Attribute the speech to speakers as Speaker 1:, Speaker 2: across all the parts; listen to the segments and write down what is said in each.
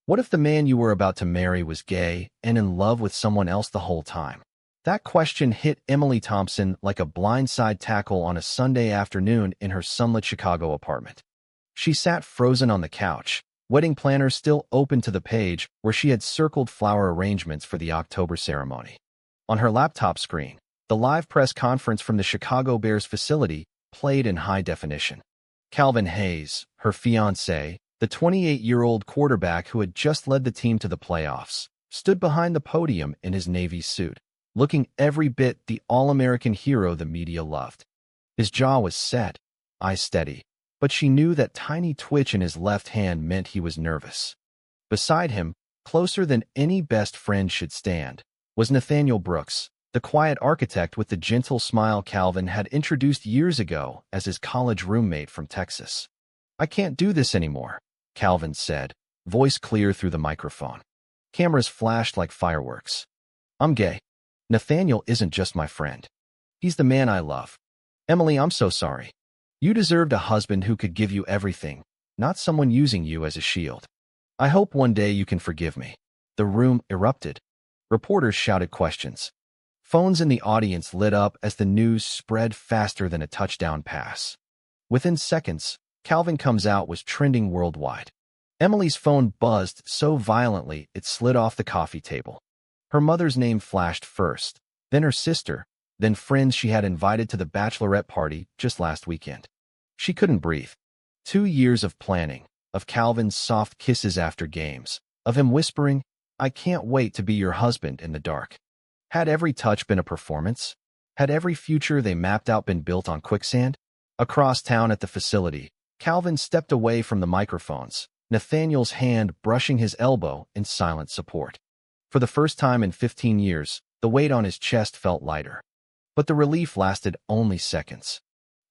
Speaker 1: What if the man you were about to marry was gay and in love with someone else the whole time? That question hit Emily Thompson like a blindside tackle on a Sunday afternoon in her sunlit Chicago apartment. She sat frozen on the couch, wedding planner still open to the page where she had circled flower arrangements for the October ceremony. On her laptop screen, the live press conference from the Chicago Bears facility played in high definition. Calvin Hayes, her fiancé, the 28-year-old quarterback who had just led the team to the playoffs, stood behind the podium in his Navy suit, looking every bit the all-American hero the media loved. His jaw was set, eyes steady, but she knew that tiny twitch in his left hand meant he was nervous. Beside him, closer than any best friend should stand, was Nathaniel Brooks, the quiet architect with the gentle smile Calvin had introduced years ago as his college roommate from Texas. "I can't do this anymore," Calvin said, voice clear through the microphone. Cameras flashed like fireworks. "I'm gay. Nathaniel isn't just my friend. He's the man I love. Emily, I'm so sorry. You deserved a husband who could give you everything, not someone using you as a shield. I hope one day you can forgive me." The room erupted. Reporters shouted questions. Phones in the audience lit up as the news spread faster than a touchdown pass. Within seconds, "Calvin Comes Out" was trending worldwide. Emily's phone buzzed so violently it slid off the coffee table. Her mother's name flashed first, then her sister, then friends she had invited to the bachelorette party just last weekend. She couldn't breathe. 2 years of planning, of Calvin's soft kisses after games, of him whispering, "I can't wait to be your husband," in the dark. Had every touch been a performance? Had every future they mapped out been built on quicksand? Across town at the facility, Calvin stepped away from the microphones, Nathaniel's hand brushing his elbow in silent support. For the first time in 15 years, the weight on his chest felt lighter. But the relief lasted only seconds.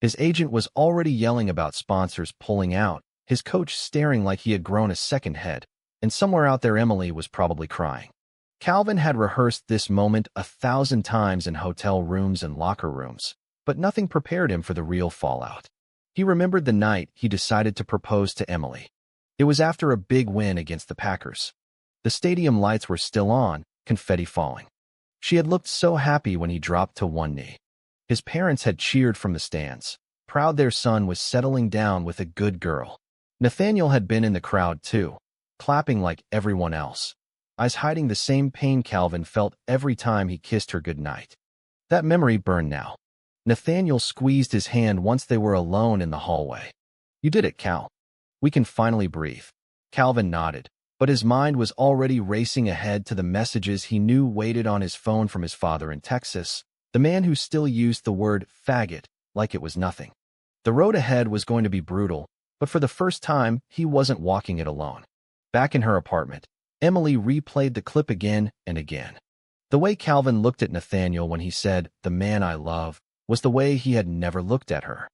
Speaker 1: His agent was already yelling about sponsors pulling out, his coach staring like he had grown a second head, and somewhere out there Emily was probably crying. Calvin had rehearsed this moment 1,000 times in hotel rooms and locker rooms, but nothing prepared him for the real fallout. He remembered the night he decided to propose to Emily. It was after a big win against the Packers. The stadium lights were still on, confetti falling. She had looked so happy when he dropped to one knee. His parents had cheered from the stands, proud their son was settling down with a good girl. Nathaniel had been in the crowd too, clapping like everyone else, eyes hiding the same pain Calvin felt every time he kissed her goodnight. That memory burned now. Nathaniel squeezed his hand once they were alone in the hallway. "You did it, Cal. We can finally breathe." Calvin nodded, but his mind was already racing ahead to the messages he knew waited on his phone from his father in Texas, the man who still used the word faggot like it was nothing. The road ahead was going to be brutal, but for the first time, he wasn't walking it alone. Back in her apartment, Emily replayed the clip again and again. The way Calvin looked at Nathaniel when he said, "the man I love," was the way he had never looked at her.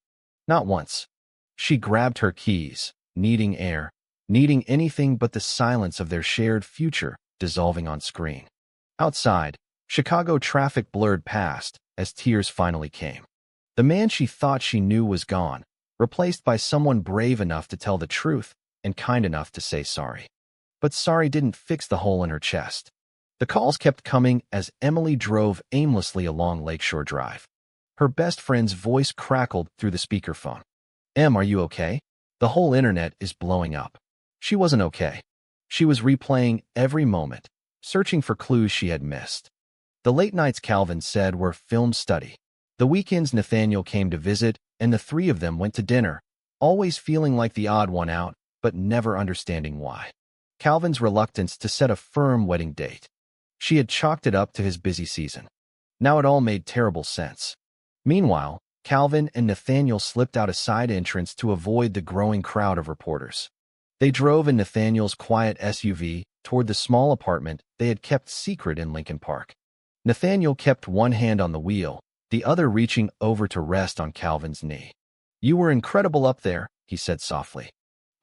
Speaker 1: Not once. She grabbed her keys, needing air, needing anything but the silence of their shared future dissolving on screen. Outside, Chicago traffic blurred past as tears finally came. The man she thought she knew was gone, replaced by someone brave enough to tell the truth and kind enough to say sorry. But sorry didn't fix the hole in her chest. The calls kept coming as Emily drove aimlessly along Lakeshore Drive. Her best friend's voice crackled through the speakerphone. "Em, are you okay? The whole internet is blowing up." She wasn't okay. She was replaying every moment, searching for clues she had missed. The late nights, Calvin said, were film study. The weekends Nathaniel came to visit, and the three of them went to dinner, always feeling like the odd one out, but never understanding why. Calvin's reluctance to set a firm wedding date. She had chalked it up to his busy season. Now it all made terrible sense. Meanwhile, Calvin and Nathaniel slipped out a side entrance to avoid the growing crowd of reporters. They drove in Nathaniel's quiet SUV toward the small apartment they had kept secret in Lincoln Park. Nathaniel kept one hand on the wheel, the other reaching over to rest on Calvin's knee. "You were incredible up there," he said softly.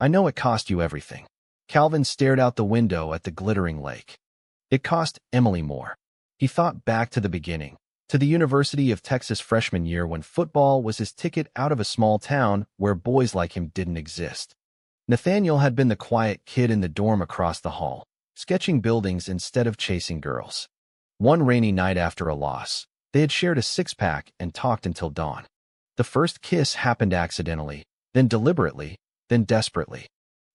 Speaker 1: "I know it cost you everything." Calvin stared out the window at the glittering lake. It cost Emily more. He thought back to the beginning, to the University of Texas freshman year when football was his ticket out of a small town where boys like him didn't exist. Nathaniel had been the quiet kid in the dorm across the hall, sketching buildings instead of chasing girls. One rainy night after a loss, they had shared a six-pack and talked until dawn. The first kiss happened accidentally, then deliberately, then desperately.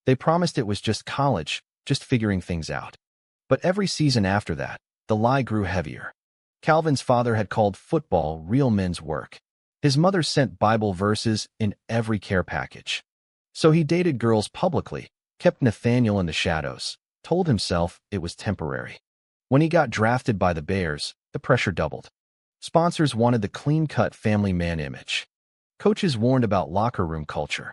Speaker 1: They promised it was just college, just figuring things out. But every season after that, the lie grew heavier. Calvin's father had called football real men's work. His mother sent Bible verses in every care package. So he dated girls publicly, kept Nathaniel in the shadows, told himself it was temporary. When he got drafted by the Bears, the pressure doubled. Sponsors wanted the clean-cut family man image. Coaches warned about locker room culture.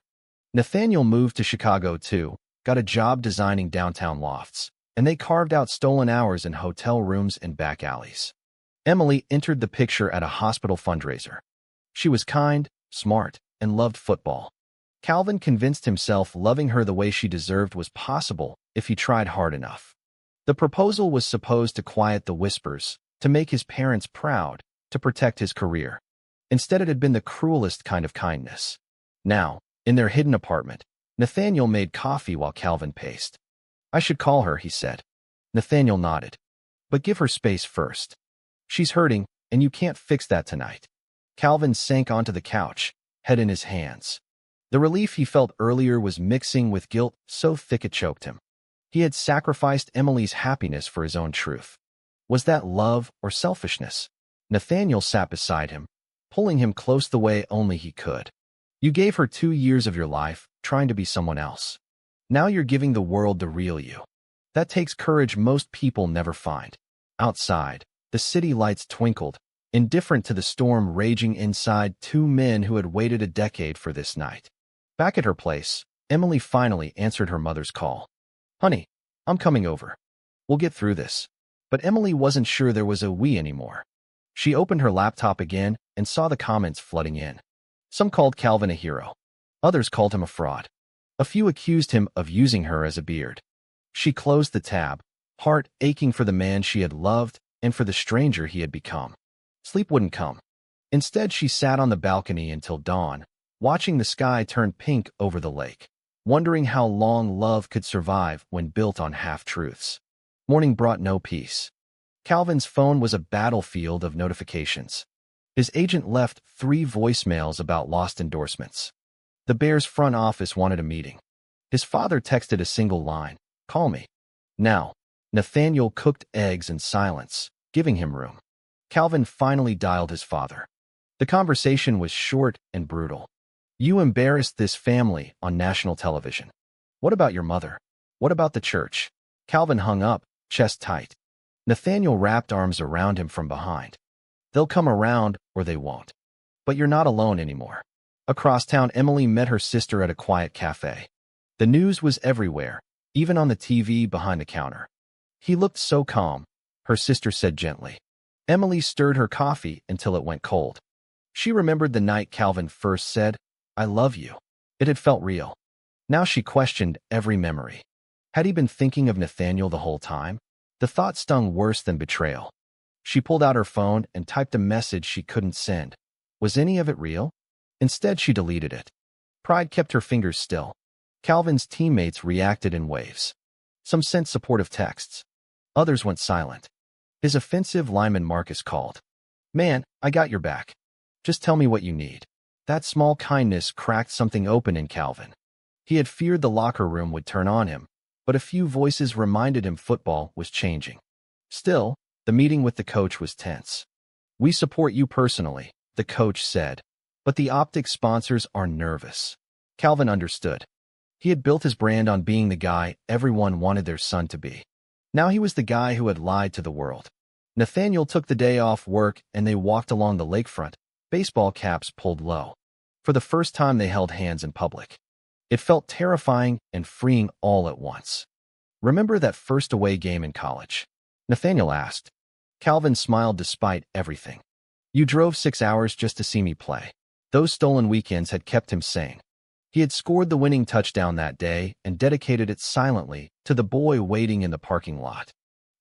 Speaker 1: Nathaniel moved to Chicago too, got a job designing downtown lofts, and they carved out stolen hours in hotel rooms and back alleys. Emily entered the picture at a hospital fundraiser. She was kind, smart, and loved football. Calvin convinced himself loving her the way she deserved was possible if he tried hard enough. The proposal was supposed to quiet the whispers, to make his parents proud, to protect his career. Instead, it had been the cruelest kind of kindness. Now, in their hidden apartment, Nathaniel made coffee while Calvin paced. "I should call her," he said. Nathaniel nodded. "But give her space first. She's hurting, and you can't fix that tonight." Calvin sank onto the couch, head in his hands. The relief he felt earlier was mixing with guilt so thick it choked him. He had sacrificed Emily's happiness for his own truth. Was that love or selfishness? Nathaniel sat beside him, pulling him close the way only he could. "You gave her 2 years of your life, trying to be someone else. Now you're giving the world the real you. That takes courage most people never find." Outside, the city lights twinkled, indifferent to the storm raging inside two men who had waited a decade for this night. Back at her place, Emily finally answered her mother's call. "Honey, I'm coming over. We'll get through this." But Emily wasn't sure there was a we anymore. She opened her laptop again and saw the comments flooding in. Some called Calvin a hero. Others called him a fraud. A few accused him of using her as a beard. She closed the tab, heart aching for the man she had loved and for the stranger he had become. Sleep wouldn't come. Instead, she sat on the balcony until dawn, watching the sky turn pink over the lake, wondering how long love could survive when built on half-truths. Morning brought no peace. Calvin's phone was a battlefield of notifications. His agent left 3 voicemails about lost endorsements. The Bears front office wanted a meeting. His father texted a single line, "Call me." Now, Nathaniel cooked eggs in silence, giving him room. Calvin finally dialed his father. The conversation was short and brutal. "You embarrassed this family on national television. What about your mother? What about the church?" Calvin hung up, chest tight. Nathaniel wrapped arms around him from behind. "They'll come around, or they won't. But you're not alone anymore." Across town, Emily met her sister at a quiet cafe. The news was everywhere, even on the TV behind the counter. "He looked so calm," her sister said gently. Emily stirred her coffee until it went cold. She remembered the night Calvin first said, "I love you." It had felt real. Now she questioned every memory. Had he been thinking of Nathaniel the whole time? The thought stung worse than betrayal. She pulled out her phone and typed a message she couldn't send. Was any of it real? Instead, she deleted it. Pride kept her fingers still. Calvin's teammates reacted in waves. Some sent supportive texts. Others went silent. His offensive lineman Marcus called. "Man, I got your back. Just tell me what you need." That small kindness cracked something open in Calvin. He had feared the locker room would turn on him, but a few voices reminded him football was changing. Still, the meeting with the coach was tense. "We support you personally," the coach said, "but the optics sponsors are nervous." Calvin understood. He had built his brand on being the guy everyone wanted their son to be. Now he was the guy who had lied to the world. Nathaniel took the day off work and they walked along the lakefront, baseball caps pulled low. For the first time, they held hands in public. It felt terrifying and freeing all at once. "Remember that first away game in college?" Nathaniel asked. Calvin smiled despite everything. "You drove 6 hours just to see me play." Those stolen weekends had kept him sane. He had scored the winning touchdown that day and dedicated it silently to the boy waiting in the parking lot.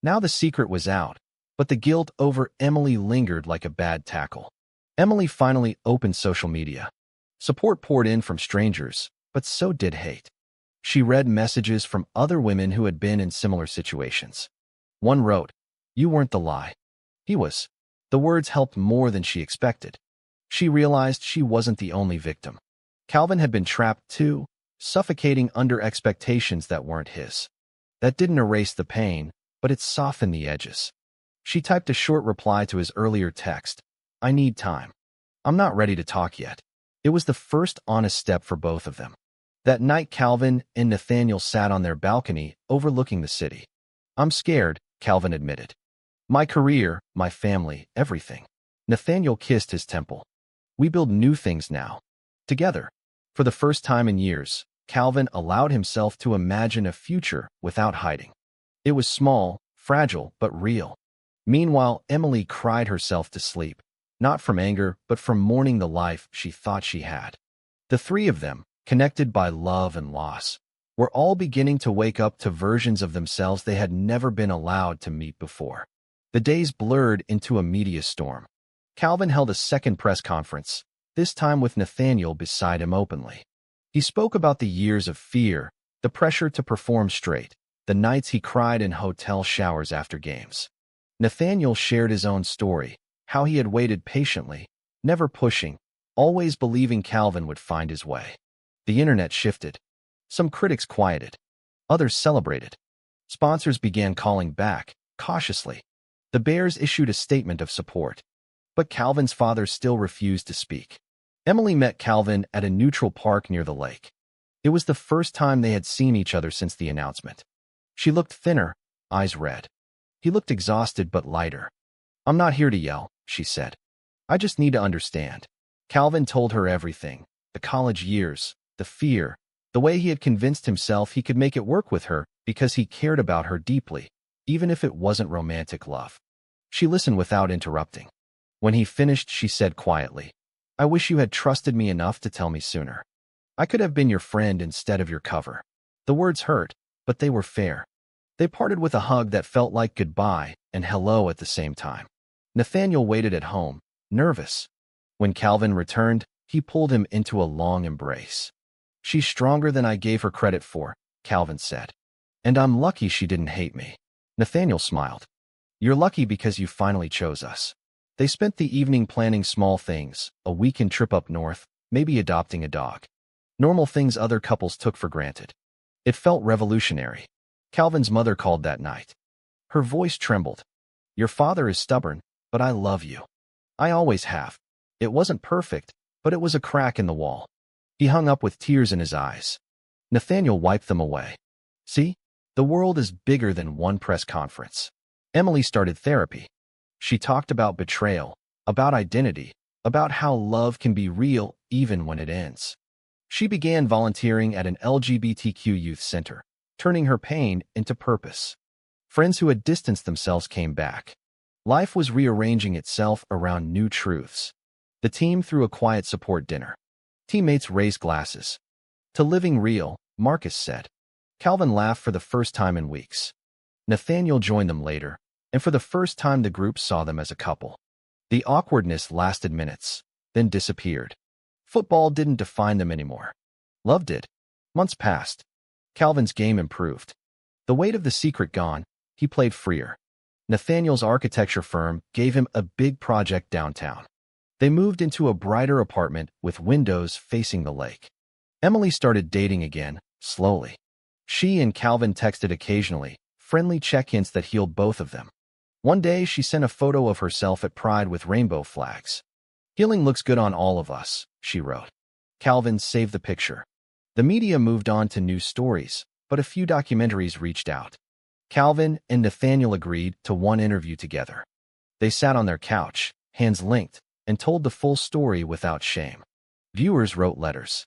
Speaker 1: Now the secret was out, but the guilt over Emily lingered like a bad tackle. Emily finally opened social media. Support poured in from strangers, but so did hate. She read messages from other women who had been in similar situations. One wrote, "You weren't the lie. He was." The words helped more than she expected. She realized she wasn't the only victim. Calvin had been trapped too, suffocating under expectations that weren't his. That didn't erase the pain, but it softened the edges. She typed a short reply to his earlier text. "I need time. I'm not ready to talk yet." It was the first honest step for both of them. That night, Calvin and Nathaniel sat on their balcony, overlooking the city. "I'm scared," Calvin admitted. "My career, my family, everything." Nathaniel kissed his temple. "We build new things now. Together." For the first time in years, Calvin allowed himself to imagine a future without hiding. It was small, fragile, but real. Meanwhile, Emily cried herself to sleep, not from anger, but from mourning the life she thought she had. The three of them, connected by love and loss, were all beginning to wake up to versions of themselves they had never been allowed to meet before. The days blurred into a media storm. Calvin held a second press conference, this time with Nathaniel beside him openly. He spoke about the years of fear, the pressure to perform straight, the nights he cried in hotel showers after games. Nathaniel shared his own story, how he had waited patiently, never pushing, always believing Calvin would find his way. The internet shifted. Some critics quieted. Others celebrated. Sponsors began calling back, cautiously. The Bears issued a statement of support. But Calvin's father still refused to speak. Emily met Calvin at a neutral park near the lake. It was the first time they had seen each other since the announcement. She looked thinner, eyes red. He looked exhausted but lighter. "I'm not here to yell," she said. "I just need to understand." Calvin told her everything, the college years, the fear, the way he had convinced himself he could make it work with her because he cared about her deeply, even if it wasn't romantic love. She listened without interrupting. When he finished, she said quietly, "I wish you had trusted me enough to tell me sooner. I could have been your friend instead of your cover." The words hurt, but they were fair. They parted with a hug that felt like goodbye and hello at the same time. Nathaniel waited at home, nervous. When Calvin returned, he pulled him into a long embrace. "She's stronger than I gave her credit for," Calvin said. "And I'm lucky she didn't hate me." Nathaniel smiled. "You're lucky because you finally chose us." They spent the evening planning small things, a weekend trip up north, maybe adopting a dog. Normal things other couples took for granted. It felt revolutionary. Calvin's mother called that night. Her voice trembled. "Your father is stubborn, but I love you. I always have." It wasn't perfect, but it was a crack in the wall. He hung up with tears in his eyes. Nathaniel wiped them away. "See? The world is bigger than one press conference." Emily started therapy. She talked about betrayal, about identity, about how love can be real even when it ends. She began volunteering at an LGBTQ youth center, turning her pain into purpose. Friends who had distanced themselves came back. Life was rearranging itself around new truths. The team threw a quiet support dinner. Teammates raised glasses. "To living real," Marcus said. Calvin laughed for the first time in weeks. Nathaniel joined them later, and for the first time the group saw them as a couple. The awkwardness lasted minutes, then disappeared. Football didn't define them anymore. Love did. Months passed. Calvin's game improved. The weight of the secret gone, he played freer. Nathaniel's architecture firm gave him a big project downtown. They moved into a brighter apartment with windows facing the lake. Emily started dating again, slowly. She and Calvin texted occasionally, friendly check-ins that healed both of them. One day, she sent a photo of herself at Pride with rainbow flags. "Healing looks good on all of us," she wrote. Calvin saved the picture. The media moved on to news stories, but a few documentaries reached out. Calvin and Nathaniel agreed to one interview together. They sat on their couch, hands linked, and told the full story without shame. Viewers wrote letters.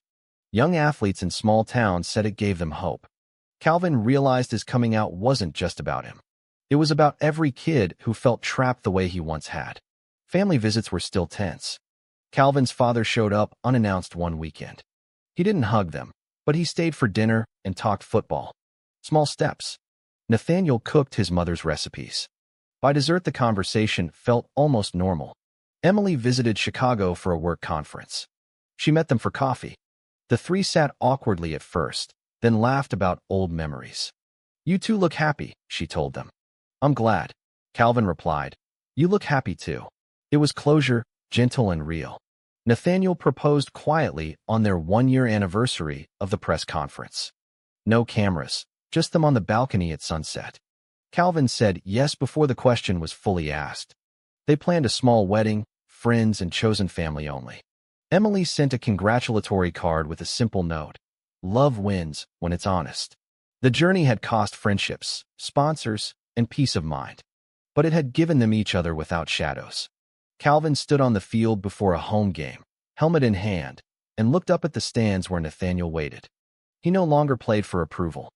Speaker 1: Young athletes in small towns said it gave them hope. Calvin realized his coming out wasn't just about him. It was about every kid who felt trapped the way he once had. Family visits were still tense. Calvin's father showed up unannounced one weekend. He didn't hug them, but he stayed for dinner and talked football. Small steps. Nathaniel cooked his mother's recipes. By dessert, the conversation felt almost normal. Emily visited Chicago for a work conference. She met them for coffee. The three sat awkwardly at first, then laughed about old memories. "You two look happy," she told them. "I'm glad," Calvin replied. "You look happy too." It was closure, gentle and real. Nathaniel proposed quietly on their one-year anniversary of the press conference. No cameras, just them on the balcony at sunset. Calvin said yes before the question was fully asked. They planned a small wedding, friends and chosen family only. Emily sent a congratulatory card with a simple note. "Love wins when it's honest." The journey had cost friendships, sponsors, and peace of mind, but it had given them each other without shadows. Calvin stood on the field before a home game, helmet in hand, and looked up at the stands where Nathaniel waited. He no longer played for approval.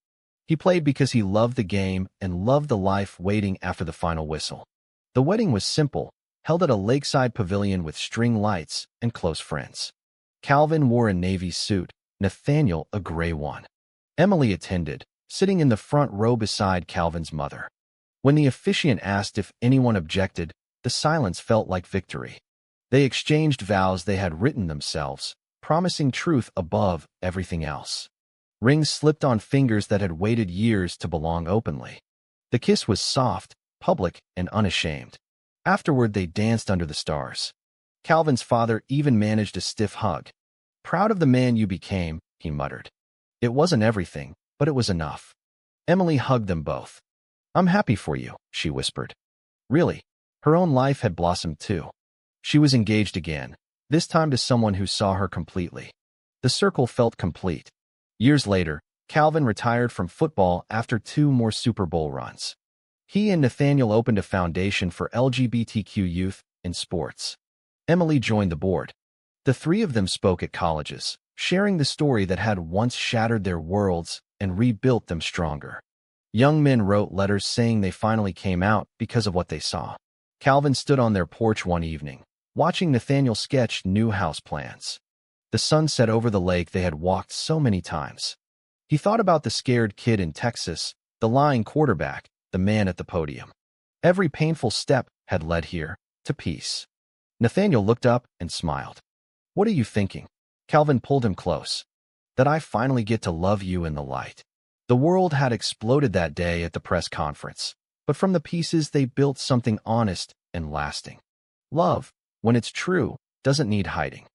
Speaker 1: He played because he loved the game and loved the life waiting after the final whistle. The wedding was simple, held at a lakeside pavilion with string lights and close friends. Calvin wore a navy suit, Nathaniel a gray one. Emily attended, sitting in the front row beside Calvin's mother. When the officiant asked if anyone objected, the silence felt like victory. They exchanged vows they had written themselves, promising truth above everything else. Rings slipped on fingers that had waited years to belong openly. The kiss was soft, public, and unashamed. Afterward, they danced under the stars. Calvin's father even managed a stiff hug. "Proud of the man you became," he muttered. It wasn't everything, but it was enough. Emily hugged them both. "I'm happy for you," she whispered. Really, her own life had blossomed too. She was engaged again, this time to someone who saw her completely. The circle felt complete. Years later, Calvin retired from football after 2 more Super Bowl runs. He and Nathaniel opened a foundation for LGBTQ youth in sports. Emily joined the board. The 3 of them spoke at colleges, sharing the story that had once shattered their worlds and rebuilt them stronger. Young men wrote letters saying they finally came out because of what they saw. Calvin stood on their porch one evening, watching Nathaniel sketch new house plans. The sun set over the lake they had walked so many times. He thought about the scared kid in Texas, the lying quarterback, the man at the podium. Every painful step had led here, to peace. Nathaniel looked up and smiled. "What are you thinking?" Calvin pulled him close. "That I finally get to love you in the light." The world had exploded that day at the press conference, but from the pieces they built something honest and lasting. Love, when it's true, doesn't need hiding.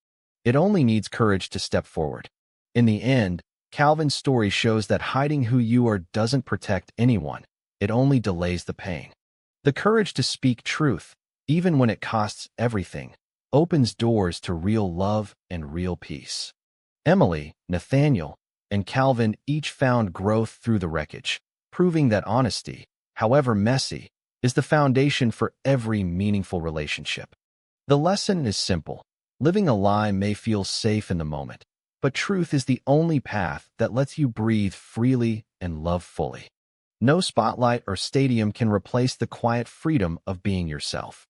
Speaker 1: It only needs courage to step forward. In the end, Calvin's story shows that hiding who you are doesn't protect anyone. It only delays the pain. The courage to speak truth, even when it costs everything, opens doors to real love and real peace. Emily, Nathaniel, and Calvin each found growth through the wreckage, proving that honesty, however messy, is the foundation for every meaningful relationship. The lesson is simple. Living a lie may feel safe in the moment, but truth is the only path that lets you breathe freely and love fully. No spotlight or stadium can replace the quiet freedom of being yourself.